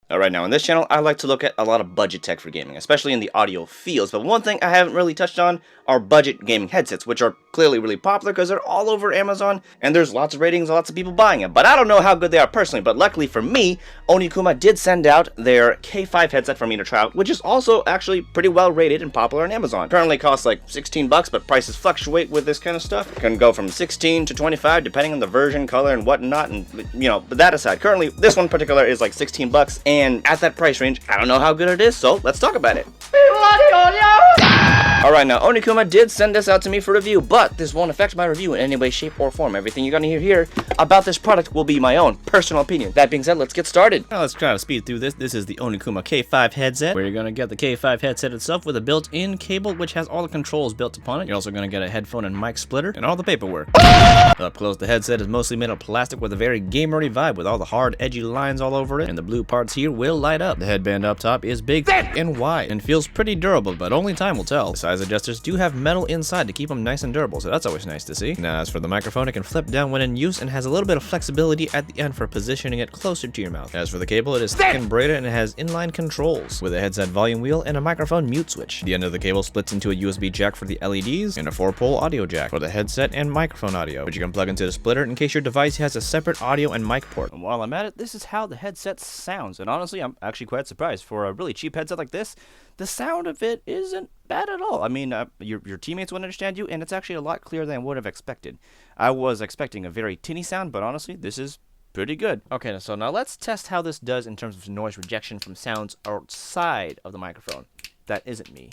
Alright, now on this channel, I like to look at a lot of budget tech for gaming, especially in the audio fields, but one thing I haven't really touched on are budget gaming headsets, which are clearly really popular because they're all over Amazon, and there's lots of ratings and lots of people buying them. But I don't know how good they are personally, but luckily for me, Onikuma did send out their K5 headset for me to try out, which is also actually pretty well rated and popular on Amazon. Currently costs like 16 bucks, but prices fluctuate with this kind of stuff. It can go from 16 to 25 depending on the version, color, and whatnot, and but that aside, currently this one in particular is like 16 bucks, and at that price range, I don't know how good it is, so let's talk about it. Alright, now Onikuma did send this out to me for review, but this won't affect my review in any way, shape, or form. Everything you're gonna hear here about this product will be my own personal opinion. That being said, let's get started. Now let's try to speed through this. This is the Onikuma K5 headset, where you're gonna get the K5 headset itself with a built-in cable, which has all the controls built upon it. You're also gonna get a headphone and mic splitter, and all the paperwork. Up close, the headset is mostly made of plastic with a very gamery vibe, with all the hard, edgy lines all over it, and the blue parts here will light up. The headband up top is big and wide, and feels pretty durable, but only time will tell. The size adjusters do have metal inside to keep them nice and durable, so that's always nice to see. Now, as for the microphone, it can flip down when in use and has a little bit of flexibility at the end for positioning it closer to your mouth. As for the cable, it is thick and braided, and it has inline controls with a headset volume wheel and a microphone mute switch. The end of the cable splits into a USB jack for the LEDs and a 4-pole audio jack for the headset and microphone audio, which you can plug into the splitter in case your device has a separate audio and mic port. And while I'm at it, this is how the headset sounds, and honestly, I'm actually quite surprised. For a really cheap headset like this, the sound of it isn't bad at all. I mean, your teammates will understand you, and it's actually a lot clearer than I would have expected. I was expecting a very tinny sound, but honestly, this is pretty good. Okay, so now let's test how this does in terms of noise rejection from sounds outside of the microphone. That isn't me.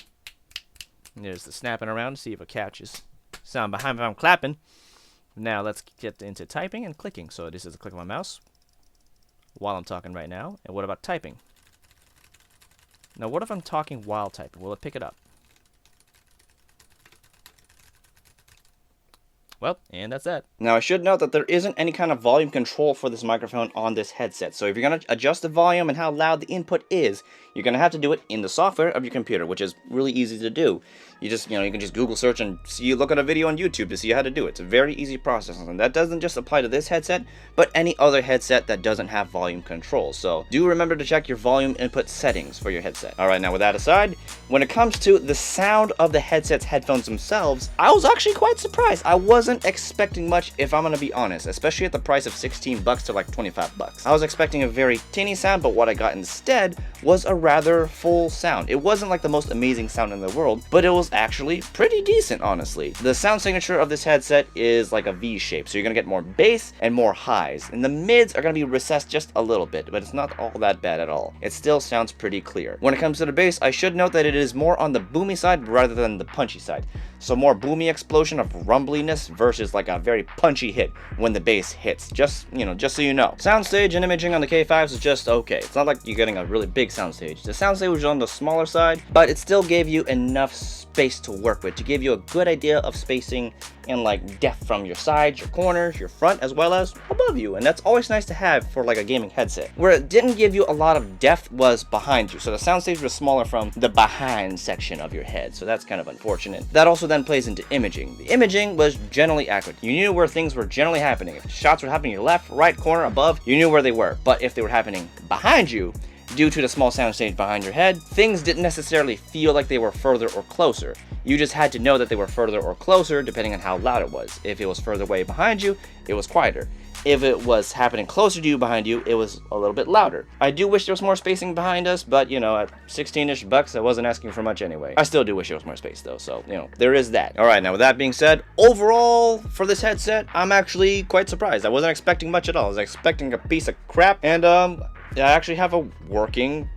There's the snapping around to see if it catches sound behind if I'm clapping. Now let's get into typing and clicking. So this is a click of my mouse while I'm talking right now. And what about typing? Now, what if I'm talking while typing? Will it pick it up? Well, and that's that. Now, I should note that there isn't any kind of volume control for this microphone on this headset. So if you're going to adjust the volume and how loud the input is, you're going to have to do it in the software of your computer, which is really easy to do. You just, you can just Google search and look at a video on YouTube to see how to do it. It's a very easy process, and that doesn't just apply to this headset, but any other headset that doesn't have volume control. So do remember to check your volume input settings for your headset. All right, now with that aside, when it comes to the sound of the headset's headphones themselves, I was actually quite surprised. I wasn't expecting much, if I'm gonna be honest, especially at the price of 16 bucks to like 25 bucks. I was expecting a very tinny sound, but what I got instead was a rather full sound. It wasn't like the most amazing sound in the world, but it was actually pretty decent, honestly. The sound signature of this headset is like a V shape, so you're gonna get more bass and more highs, and the mids are gonna be recessed just a little bit, but it's not all that bad at all. It still sounds pretty clear. When it comes to the bass, I should note that it is more on the boomy side rather than the punchy side. So more boomy explosion of rumbliness versus like a very punchy hit when the bass hits. Just so you know. Soundstage and imaging on the K5s is just okay. It's not like you're getting a really big soundstage. The soundstage was on the smaller side, but it still gave you enough space to work with to give you a good idea of spacing and like depth from your sides, your corners, your front, as well as above you. And that's always nice to have for like a gaming headset. Where it didn't give you a lot of depth was behind you. So the soundstage was smaller from the behind section of your head. So that's kind of unfortunate. That also then plays into imaging. The imaging was generally accurate. You knew where things were generally happening. If shots were happening in your left, right corner, above, you knew where they were. But if they were happening behind you, due to the small soundstage behind your head, things didn't necessarily feel like they were further or closer. You just had to know that they were further or closer depending on how loud it was. If it was further away behind you, it was quieter. If it was happening closer to you behind you, it was a little bit louder. I do wish there was more spacing behind us, but at 16-ish bucks, I wasn't asking for much anyway. I still do wish there was more space though, so there is that. Alright, now with that being said, overall for this headset, I'm actually quite surprised. I wasn't expecting much at all. I was expecting a piece of crap, and I actually have a working,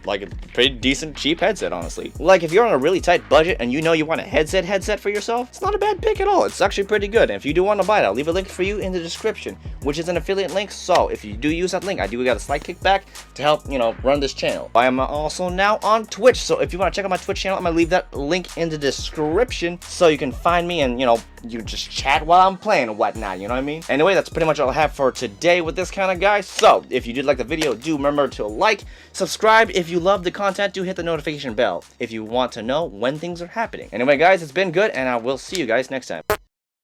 like a pretty decent cheap headset, honestly. Like if you're on a really tight budget and you want a headset for yourself, it's not a bad pick at all. It's actually pretty good. And if you do want to buy it, I'll leave a link for you in the description, which is an affiliate link. So if you do use that link, I do got a slight kickback to help, run this channel. I am also now on Twitch. So if you want to check out my Twitch channel, I'm going to leave that link in the description so you can find me and, you just chat while I'm playing and whatnot, you know what I mean? Anyway, that's pretty much all I have for today with this kind of guy. So if you did like the video, do remember to like, subscribe. If you love the content, do hit the notification bell if you want to know when things are happening. Anyway, guys, it's been good, and I will see you guys next time.